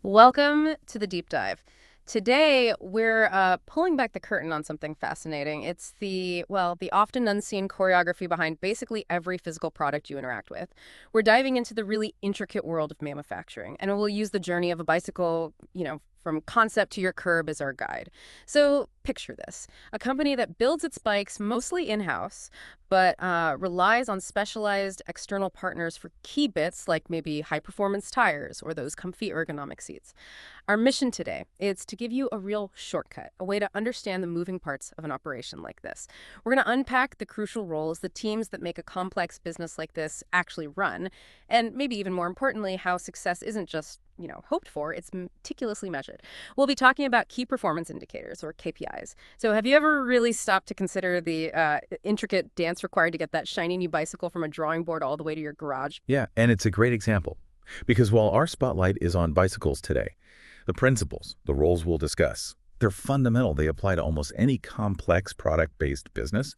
Welcome to the deep dive. Today, we're pulling back the curtain on something fascinating. It's the often unseen choreography behind basically every physical product you interact with. We're diving into the really intricate world of manufacturing, and we'll use the journey of a bicycle, from concept to your curb as our guide. So picture this, a company that builds its bikes mostly in-house, but relies on specialized external partners for key bits like maybe high-performance tires or those comfy ergonomic seats. Our mission today is to give you a real shortcut, a way to understand the moving parts of an operation like this. We're going to unpack the crucial roles, the teams that make a complex business like this actually run, and maybe even more importantly, how success isn't just hoped for, it's meticulously measured. We'll be talking about key performance indicators, or KPIs. So have you ever really stopped to consider the intricate dance required to get that shiny new bicycle from a drawing board all the way to your garage? Yeah, and it's a great example. Because while our spotlight is on bicycles today, the principles, the roles we'll discuss, they're fundamental. They apply to almost any complex product-based business.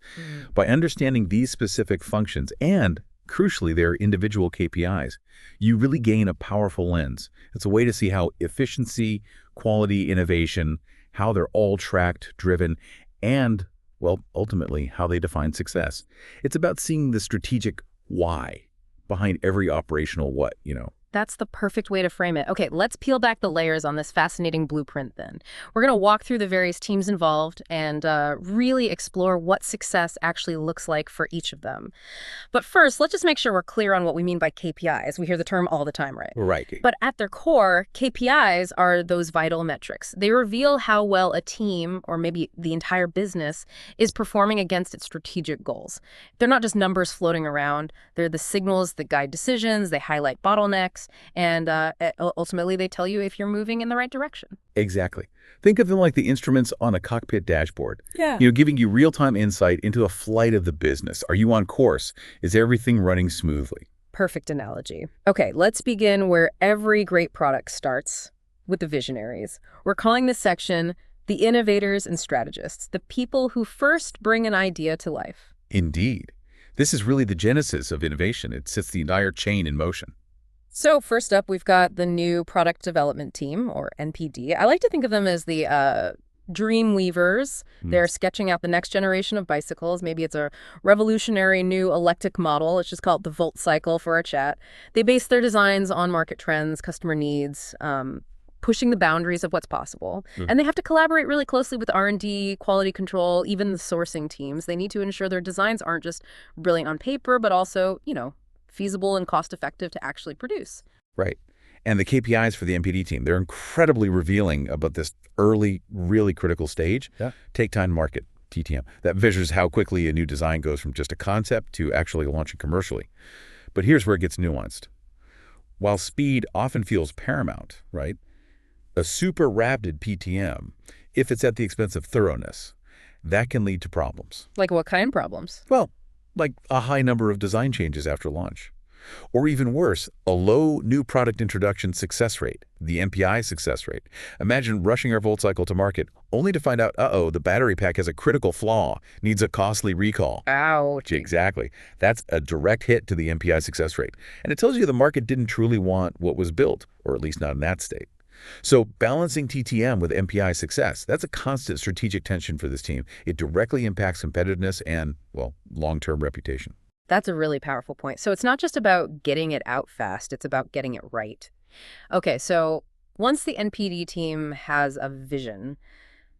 By understanding these specific functions and, crucially, their individual KPIs, you really gain a powerful lens. It's a way to see how efficiency, quality, innovation, how they're all tracked, driven, and, well, ultimately, how they define success. It's about seeing the strategic why behind every operational what. That's the perfect way to frame it. Okay, let's peel back the layers on this fascinating blueprint then. We're going to walk through the various teams involved and really explore what success actually looks like for each of them. But first, let's just make sure we're clear on what we mean by KPIs. We hear the term all the time, right? Right. But at their core, KPIs are those vital metrics. They reveal how well a team, or maybe the entire business, is performing against its strategic goals. They're not just numbers floating around. They're the signals that guide decisions. They highlight bottlenecks. And ultimately, they tell you if you're moving in the right direction. Exactly. Think of them like the instruments on a cockpit dashboard. Yeah. Giving you real-time insight into a flight of the business. Are you on course? Is everything running smoothly? Perfect analogy. Okay, let's begin where every great product starts, with the visionaries. We're calling this section the innovators and strategists, the people who first bring an idea to life. Indeed. This is really the genesis of innovation. It sets the entire chain in motion. So first up, we've got the new product development team, or NPD. I like to think of them as the dream weavers. They're sketching out the next generation of bicycles. Maybe it's a revolutionary new electric model. Let's just call it the Volt cycle for our chat. They base their designs on market trends, customer needs, pushing the boundaries of what's possible. And they have to collaborate really closely with R&D, quality control, even the sourcing teams. They need to ensure their designs aren't just brilliant on paper, but also, feasible and cost-effective to actually produce. Right. And the KPIs for the NPD team, they're incredibly revealing about this early, really critical stage. Yeah. Take time to market, TTM. That measures how quickly a new design goes from just a concept to actually launching commercially. But here's where it gets nuanced. While speed often feels paramount, right, a super rapid PTM, if it's at the expense of thoroughness, that can lead to problems. Like what kind of problems? Well, like a high number of design changes after launch. Or even worse, a low new product introduction success rate, the NPI success rate. Imagine rushing our Volt cycle to market, only to find out, the battery pack has a critical flaw, needs a costly recall. Ouch. Exactly. That's a direct hit to the NPI success rate. And it tells you the market didn't truly want what was built, or at least not in that state. So balancing TTM with NPI success, that's a constant strategic tension for this team. It directly impacts competitiveness and, well, long-term reputation. That's a really powerful point. So it's not just about getting it out fast, it's about getting it right. Okay, so once the NPD team has a vision,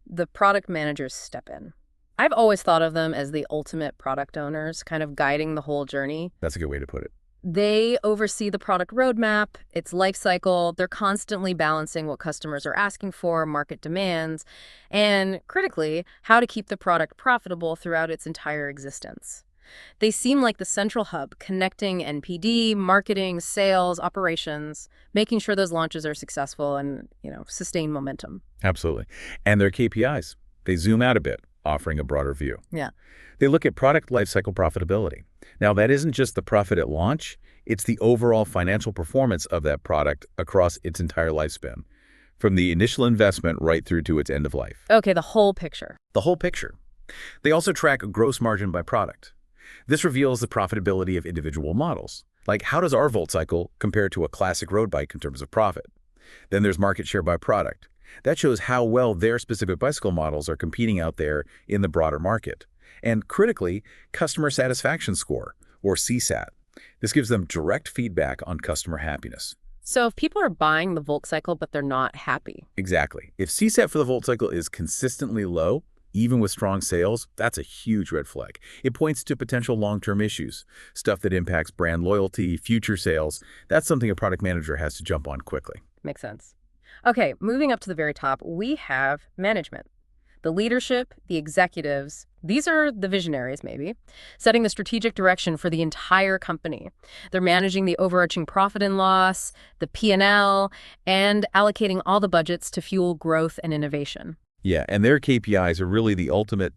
the product managers step in. I've always thought of them as the ultimate product owners, kind of guiding the whole journey. That's a good way to put it. They oversee the product roadmap, its life cycle. They're constantly balancing what customers are asking for, market demands, and critically, how to keep the product profitable throughout its entire existence. They seem like the central hub, connecting NPD, marketing, sales, operations, making sure those launches are successful and, sustain momentum. Absolutely. And their KPIs, they zoom out a bit, offering a broader view. Yeah. They look at product lifecycle profitability. Now, that isn't just the profit at launch, it's the overall financial performance of that product across its entire lifespan, from the initial investment right through to its end of life. Okay, the whole picture. The whole picture. They also track gross margin by product. This reveals the profitability of individual models. Like, how does our Volt cycle compare to a classic road bike in terms of profit? Then there's market share by product. That shows how well their specific bicycle models are competing out there in the broader market. And critically, customer satisfaction score, or CSAT. This gives them direct feedback on customer happiness. So if people are buying the Volt cycle but they're not happy. Exactly. If CSAT for the Volt cycle is consistently low, even with strong sales, that's a huge red flag. It points to potential long-term issues, stuff that impacts brand loyalty, future sales. That's something a product manager has to jump on quickly. Makes sense. Okay, moving up to the very top, we have management. The leadership, the executives, these are the visionaries maybe, setting the strategic direction for the entire company. They're managing the overarching profit and loss, the P&L, and allocating all the budgets to fuel growth and innovation. Yeah, and their KPIs are really the ultimate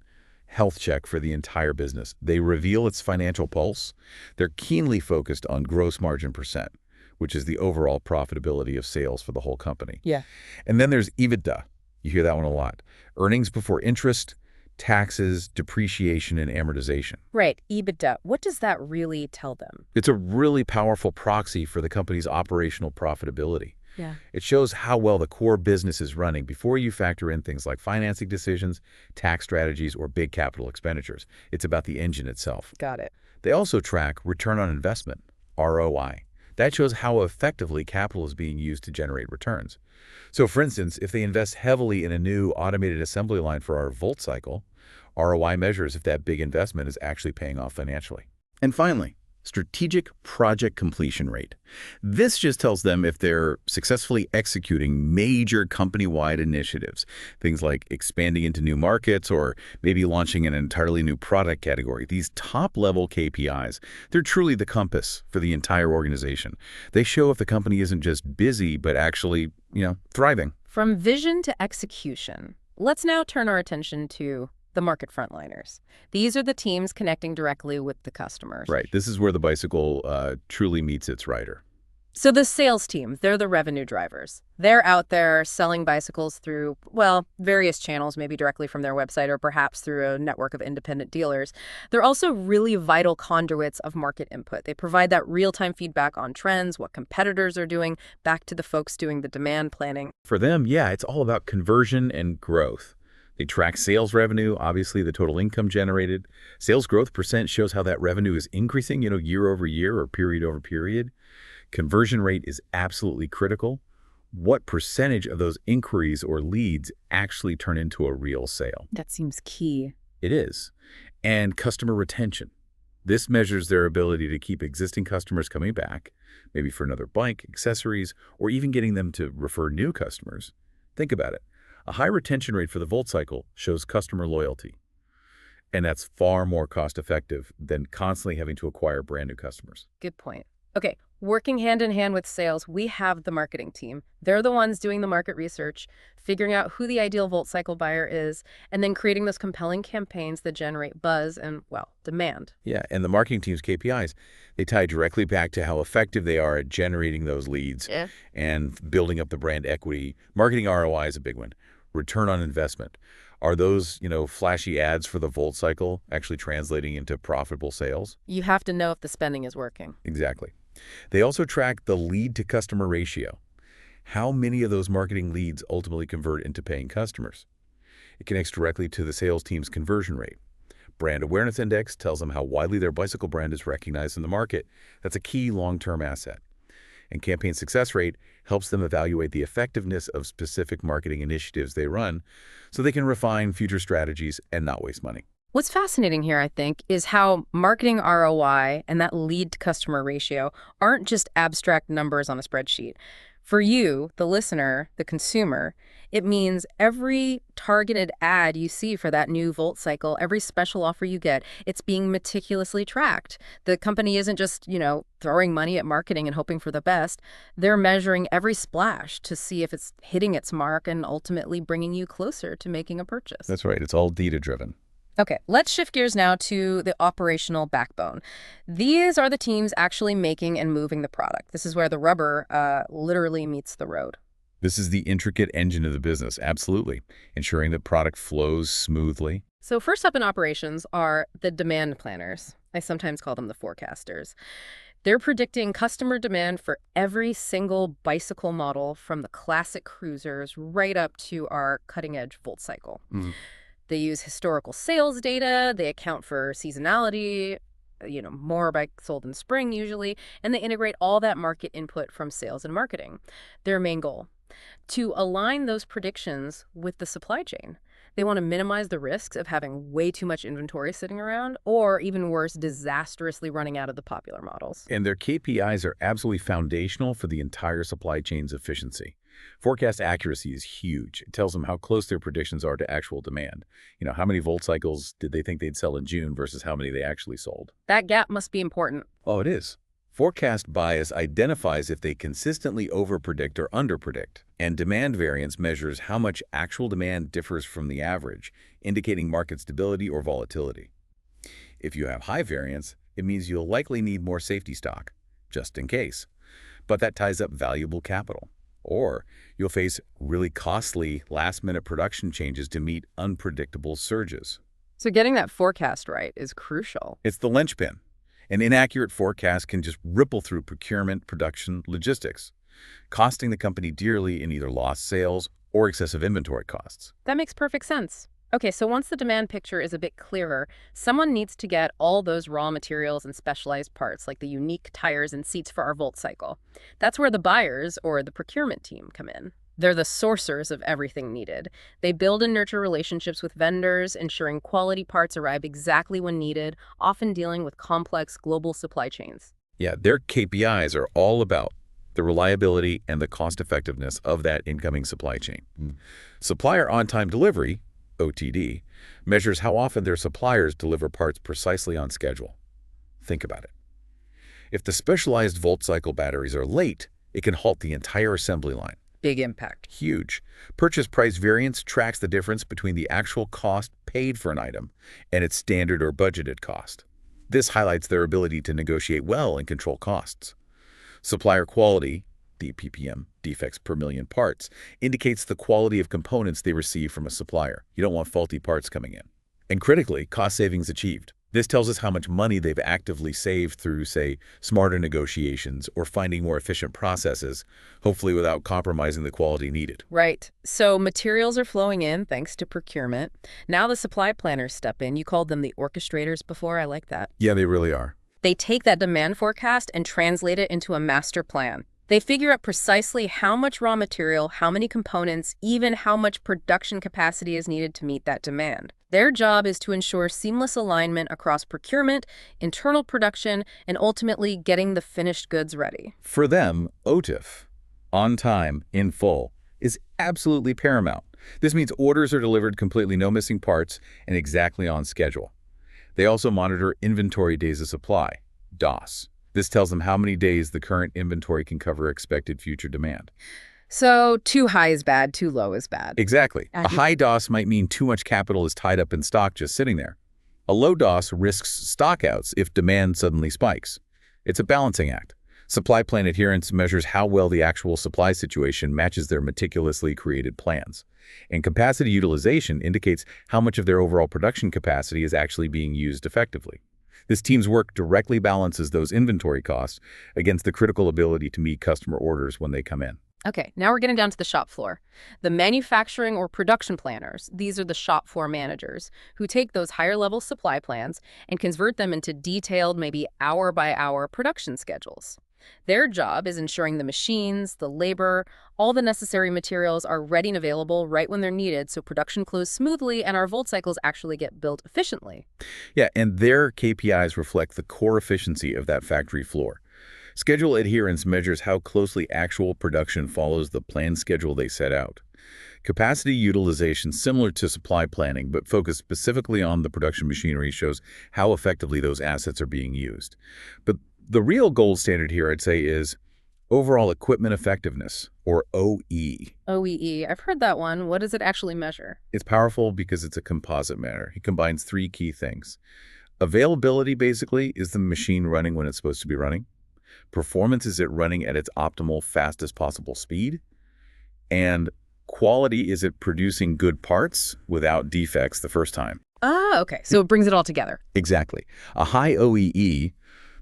health check for the entire business. They reveal its financial pulse. They're keenly focused on gross margin percent, which is the overall profitability of sales for the whole company. Yeah. And then there's EBITDA. You hear that one a lot. Earnings before interest, taxes, depreciation, and amortization. Right, EBITDA. What does that really tell them? It's a really powerful proxy for the company's operational profitability. Yeah. It shows how well the core business is running before you factor in things like financing decisions, tax strategies, or big capital expenditures. It's about the engine itself. Got it. They also track return on investment, ROI. That shows how effectively capital is being used to generate returns. So for instance, if they invest heavily in a new automated assembly line for our Volt cycle, ROI measures if that big investment is actually paying off financially. And finally, strategic project completion rate. This just tells them if they're successfully executing major company-wide initiatives, things like expanding into new markets or maybe launching an entirely new product category. These top-level KPIs, they're truly the compass for the entire organization. They show if the company isn't just busy, but actually, thriving. From vision to execution, let's now turn our attention to the market frontliners. These are the teams connecting directly with the customers. Right. This is where the bicycle truly meets its rider. So the sales team, they're the revenue drivers. They're out there selling bicycles through, well, various channels, maybe directly from their website or perhaps through a network of independent dealers. They're also really vital conduits of market input. They provide that real-time feedback on trends, what competitors are doing, back to the folks doing the demand planning. For them, yeah, it's all about conversion and growth. They track sales revenue, obviously the total income generated. Sales growth percent shows how that revenue is increasing, year over year or period over period. Conversion rate is absolutely critical. What percentage of those inquiries or leads actually turn into a real sale? That seems key. It is. And customer retention. This measures their ability to keep existing customers coming back, maybe for another bike, accessories, or even getting them to refer new customers. Think about it. A high retention rate for the Volt cycle shows customer loyalty. And that's far more cost-effective than constantly having to acquire brand new customers. Good point. Okay, working hand in hand with sales, we have the marketing team. They're the ones doing the market research, figuring out who the ideal Volt cycle buyer is, and then creating those compelling campaigns that generate buzz and, well, demand. Yeah, and the marketing team's KPIs, they tie directly back to how effective they are at generating those leads and building up the brand equity. Marketing ROI is a big one. Return on investment. Are those, flashy ads for the Volt cycle actually translating into profitable sales? You have to know if the spending is working. Exactly. They also track the lead-to-customer ratio. How many of those marketing leads ultimately convert into paying customers? It connects directly to the sales team's conversion rate. Brand Awareness Index tells them how widely their bicycle brand is recognized in the market. That's a key long-term asset. And campaign success rate helps them evaluate the effectiveness of specific marketing initiatives they run so they can refine future strategies and not waste money. What's fascinating here, I think, is how marketing ROI and that lead-to-customer ratio aren't just abstract numbers on a spreadsheet. For you, the listener, the consumer, it means every targeted ad you see for that new Volt cycle, every special offer you get, it's being meticulously tracked. The company isn't just, throwing money at marketing and hoping for the best. They're measuring every splash to see if it's hitting its mark and ultimately bringing you closer to making a purchase. That's right. It's all data-driven. Okay, let's shift gears now to the operational backbone. These are the teams actually making and moving the product. This is where the rubber literally meets the road. This is the intricate engine of the business, absolutely, ensuring that product flows smoothly. So first up in operations are the demand planners. I sometimes call them the forecasters. They're predicting customer demand for every single bicycle model from the classic cruisers right up to our cutting-edge Volt cycle. Mm. They use historical sales data, they account for seasonality, more bikes sold in spring usually, and they integrate all that market input from sales and marketing. Their main goal, to align those predictions with the supply chain. They want to minimize the risks of having way too much inventory sitting around, or even worse, disastrously running out of the popular models. And their KPIs are absolutely foundational for the entire supply chain's efficiency. Forecast accuracy is huge. It tells them how close their predictions are to actual demand. How many volt cycles did they think they'd sell in June versus how many they actually sold? That gap must be important. Oh, it is. Forecast bias identifies if they consistently overpredict or underpredict, and demand variance measures how much actual demand differs from the average, indicating market stability or volatility. If you have high variance, it means you'll likely need more safety stock, just in case. But that ties up valuable capital. Or you'll face really costly last-minute production changes to meet unpredictable surges. So getting that forecast right is crucial. It's the linchpin. An inaccurate forecast can just ripple through procurement, production, logistics, costing the company dearly in either lost sales or excessive inventory costs. That makes perfect sense. Okay, so once the demand picture is a bit clearer, someone needs to get all those raw materials and specialized parts, like the unique tires and seats for our Volt cycle. That's where the buyers, or the procurement team, come in. They're the sourcers of everything needed. They build and nurture relationships with vendors, ensuring quality parts arrive exactly when needed, often dealing with complex global supply chains. Yeah, their KPIs are all about the reliability and the cost-effectiveness of that incoming supply chain. Supplier on-time delivery, OTD, measures how often their suppliers deliver parts precisely on schedule. Think about it. If the specialized Volt cycle batteries are late, it can halt the entire assembly line. Big impact. Huge. Purchase price variance tracks the difference between the actual cost paid for an item and its standard or budgeted cost. This highlights their ability to negotiate well and control costs. Supplier quality, DPPM, defects per million parts, indicates the quality of components they receive from a supplier. You don't want faulty parts coming in. And critically, cost savings achieved. This tells us how much money they've actively saved through, say, smarter negotiations or finding more efficient processes, hopefully without compromising the quality needed. Right. So materials are flowing in thanks to procurement. Now the supply planners step in. You called them the orchestrators before. I like that. Yeah, they really are. They take that demand forecast and translate it into a master plan. They figure out precisely how much raw material, how many components, even how much production capacity is needed to meet that demand. Their job is to ensure seamless alignment across procurement, internal production, and ultimately getting the finished goods ready. For them, OTIF, on time, in full, is absolutely paramount. This means orders are delivered completely, no missing parts, and exactly on schedule. They also monitor inventory days of supply, DOS. This tells them how many days the current inventory can cover expected future demand. So too high is bad, too low is bad. Exactly. A high DOS might mean too much capital is tied up in stock just sitting there. A low DOS risks stockouts if demand suddenly spikes. It's a balancing act. Supply plan adherence measures how well the actual supply situation matches their meticulously created plans. And capacity utilization indicates how much of their overall production capacity is actually being used effectively. This team's work directly balances those inventory costs against the critical ability to meet customer orders when they come in. Okay, now we're getting down to the shop floor. The manufacturing or production planners, these are the shop floor managers who take those higher-level supply plans and convert them into detailed, maybe hour-by-hour production schedules. Their job is ensuring the machines, the labor, all the necessary materials are ready and available right when they're needed so production flows smoothly and our Volt cycles actually get built efficiently. Yeah, and their KPIs reflect the core efficiency of that factory floor. Schedule adherence measures how closely actual production follows the planned schedule they set out. Capacity utilization, similar to supply planning, but focused specifically on the production machinery, shows how effectively those assets are being used. But the real gold standard here, I'd say, is overall equipment effectiveness, or OEE. OEE, I've heard that one. What does it actually measure? It's powerful because it's a composite matter. It combines three key things. Availability, basically, is the machine running when it's supposed to be running. Performance, is it running at its optimal, fastest possible speed? And quality, is it producing good parts without defects the first time? Ah, okay. So it brings it all together. Exactly. A high OEE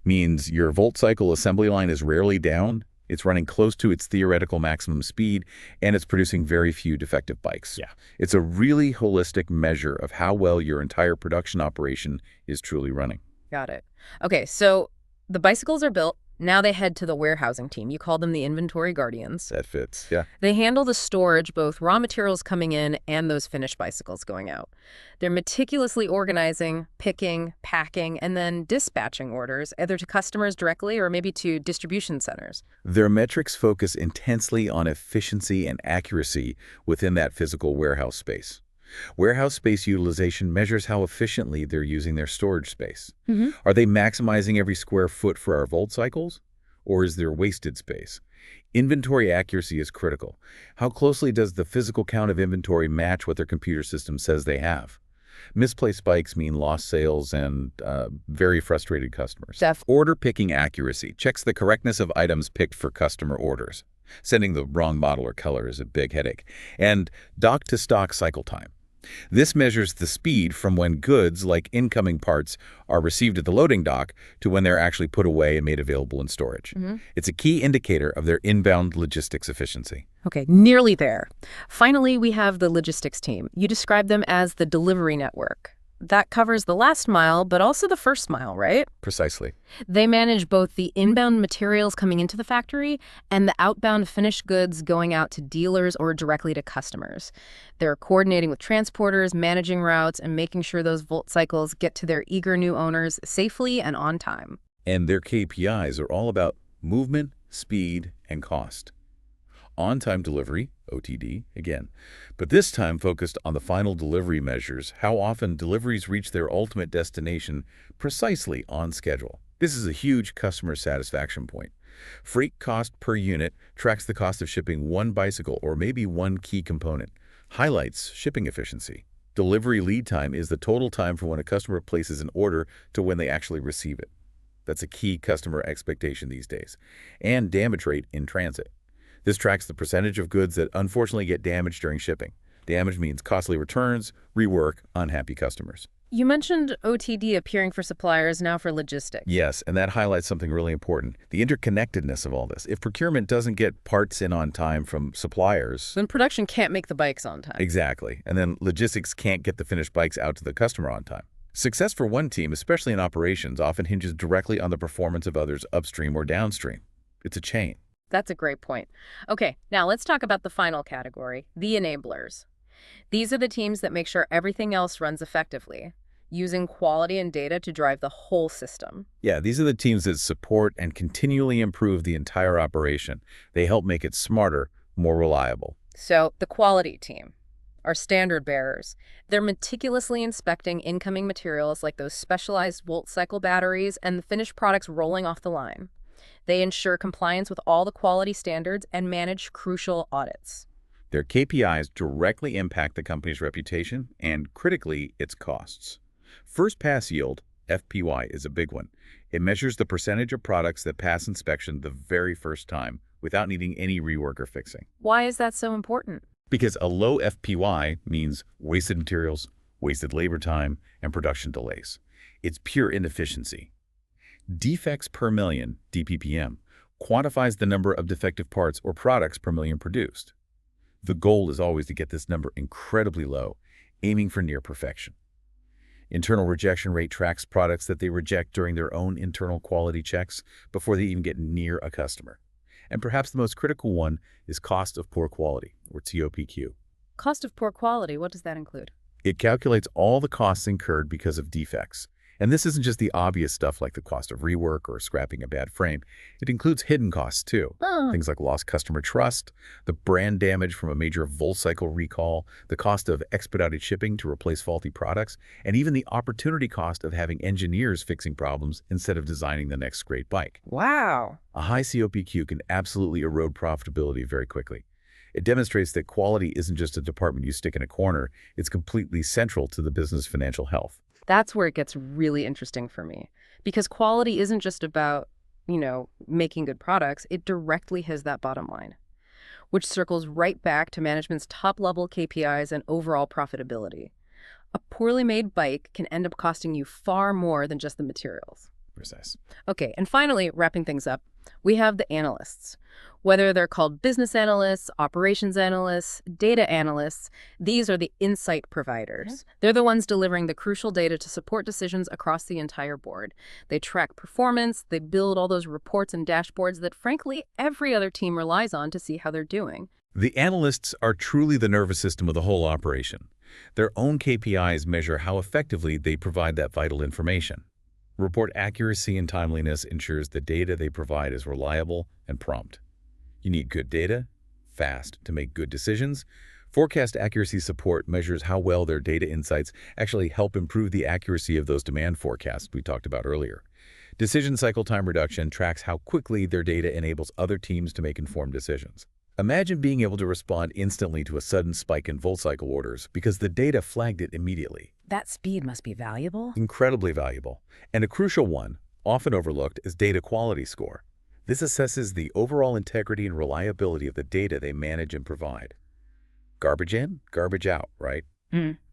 Means your volt cycle assembly line is rarely down, it's running close to its theoretical maximum speed, and it's producing very few defective bikes. Yeah. It's a really holistic measure of how well your entire production operation is truly running. Got it. Okay, so the bicycles are built. Now they head to the warehousing team. You call them the inventory guardians. That fits, yeah. They handle the storage, both raw materials coming in and those finished bicycles going out. They're meticulously organizing, picking, packing, and then dispatching orders, either to customers directly or maybe to distribution centers. Their metrics focus intensely on efficiency and accuracy within that physical warehouse space. Warehouse space utilization measures how efficiently they're using their storage space. Are they maximizing every square foot for our volt cycles? Or is there wasted space? Inventory accuracy is critical. How closely does the physical count of inventory match what their computer system says they have? Misplaced spikes mean lost sales and very frustrated customers. Order picking accuracy checks the correctness of items picked for customer orders. Sending the wrong model or color is a big headache. And dock-to-stock cycle time. This measures the speed from when goods, like incoming parts, are received at the loading dock to when they're actually put away and made available in storage. It's a key indicator of their inbound logistics efficiency. Okay, nearly there. Finally, we have the logistics team. You describe them as the delivery network. That covers the last mile, but also the first mile, right? Precisely. They manage both the inbound materials coming into the factory and the outbound finished goods going out to dealers or directly to customers. They're coordinating with transporters, managing routes, and making sure those volt cycles get to their eager new owners safely and on time. And their KPIs are all about movement, speed, and cost. On-time delivery, OTD, again, but this time focused on the final delivery measures, how often deliveries reach their ultimate destination precisely on schedule. This is a huge customer satisfaction point. Freight cost per unit tracks the cost of shipping one bicycle or maybe one key component, highlights shipping efficiency. Delivery lead time is the total time from when a customer places an order to when they actually receive it. That's a key customer expectation these days. And damage rate in transit. This tracks the percentage of goods that unfortunately get damaged during shipping. Damage means costly returns, rework, unhappy customers. You mentioned OTD appearing for suppliers, now for logistics. Yes, and that highlights something really important, the interconnectedness of all this. If procurement doesn't get parts in on time from suppliers, Then production can't make the bikes on time. exactly, and then logistics can't get the finished bikes out to the customer on time. Success for one team, especially in operations, often hinges directly on the performance of others upstream or downstream. It's a chain. That's a great point. Okay, now let's talk about the final category, the enablers. These are the teams that make sure everything else runs effectively, using quality and data to drive the whole system. Yeah, these are the teams that support and continually improve the entire operation. They help make it smarter, more reliable. So the quality team, our standard bearers, they're meticulously inspecting incoming materials like those specialized volt cycle batteries and the finished products rolling off the line. They ensure compliance with all the quality standards and manage crucial audits. Their KPIs directly impact the company's reputation and, critically, its costs. First pass yield, FPY, is a big one. It measures the percentage of products that pass inspection the very first time without needing any rework or fixing. Why is that so important? Because a low FPY means wasted materials, wasted labor time, and production delays. It's pure inefficiency. Defects per million, DPPM, quantifies the number of defective parts or products per million produced. The goal is always to get this number incredibly low, aiming for near perfection. Internal rejection rate tracks products that they reject during their own internal quality checks before they even get near a customer. And perhaps the most critical one is cost of poor quality, or TOPQ. Cost of poor quality, what does that include? It calculates all the costs incurred because of defects. And this isn't just the obvious stuff like the cost of rework or scrapping a bad frame. It includes hidden costs too. Things like lost customer trust, the brand damage from a major volt cycle recall, the cost of expedited shipping to replace faulty products, and even the opportunity cost of having engineers fixing problems instead of designing the next great bike. Wow. A high COPQ can absolutely erode profitability very quickly. It demonstrates that quality isn't just a department you stick in a corner, it's completely central to the business financial health. That's where it gets really interesting for me. Because quality isn't just about, making good products. It directly has that bottom line, which circles right back to management's top-level KPIs and overall profitability. A poorly made bike can end up costing you far more than just the materials. Precise. Okay, and finally, wrapping things up, we have the analysts. Whether they're called business analysts, operations analysts, data analysts, these are the insight providers. They're the ones delivering the crucial data to support decisions across the entire board. They track performance, they build all those reports and dashboards that, frankly, every other team relies on to see how they're doing. The analysts are truly the nervous system of the whole operation. Their own KPIs measure how effectively they provide that vital information. Report accuracy and timeliness ensures the data they provide is reliable and prompt. You need good data, fast, to make good decisions. Forecast accuracy support measures how well their data insights actually help improve the accuracy of those demand forecasts we talked about earlier. Decision cycle time reduction tracks how quickly their data enables other teams to make informed decisions. Imagine being able to respond instantly to a sudden spike in volt cycle orders because the data flagged it immediately. That speed must be valuable. Incredibly valuable. And a crucial one, often overlooked, is data quality score. This assesses the overall integrity and reliability of the data they manage and provide. Garbage in, garbage out, right?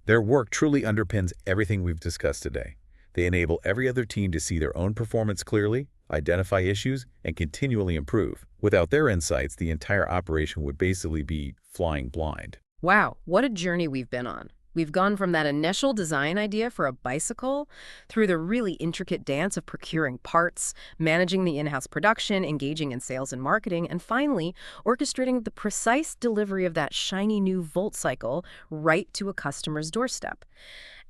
Their work truly underpins everything we've discussed today. They enable every other team to see their own performance clearly, identify issues, and continually improve. Without their insights, the entire operation would basically be flying blind. Wow, what a journey we've been on. We've gone from that initial design idea for a bicycle through the really intricate dance of procuring parts, managing the in-house production, engaging in sales and marketing, and finally, orchestrating the precise delivery of that shiny new volt cycle right to a customer's doorstep.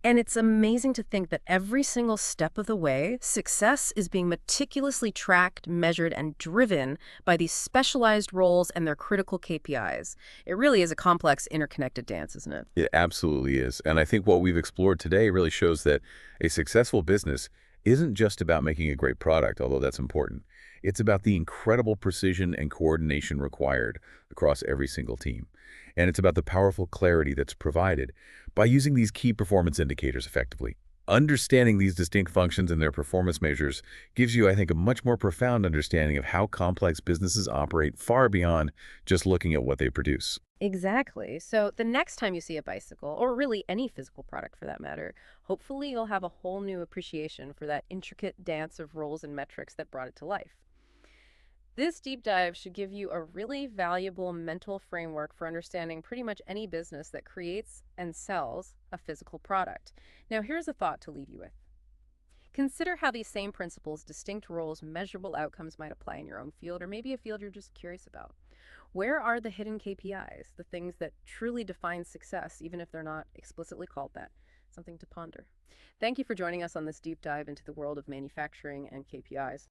And it's amazing to think that every single step of the way, success is being meticulously tracked, measured, and driven by these specialized roles and their critical KPIs. It really is a complex, interconnected dance, isn't it? It absolutely is. And I think what we've explored today really shows that a successful business isn't just about making a great product, although that's important. It's about the incredible precision and coordination required across every single team. And it's about the powerful clarity that's provided by using these key performance indicators effectively. Understanding these distinct functions and their performance measures gives you, I think, a much more profound understanding of how complex businesses operate far beyond just looking at what they produce. Exactly. So the next time you see a bicycle, or really any physical product for that matter, hopefully you'll have a whole new appreciation for that intricate dance of roles and metrics that brought it to life. This deep dive should give you a really valuable mental framework for understanding pretty much any business that creates and sells a physical product. Now, here's a thought to leave you with. Consider how these same principles, distinct roles, measurable outcomes might apply in your own field, or maybe a field you're just curious about. Where are the hidden KPIs, the things that truly define success, even if they're not explicitly called that? Something to ponder. Thank you for joining us on this deep dive into the world of manufacturing and KPIs.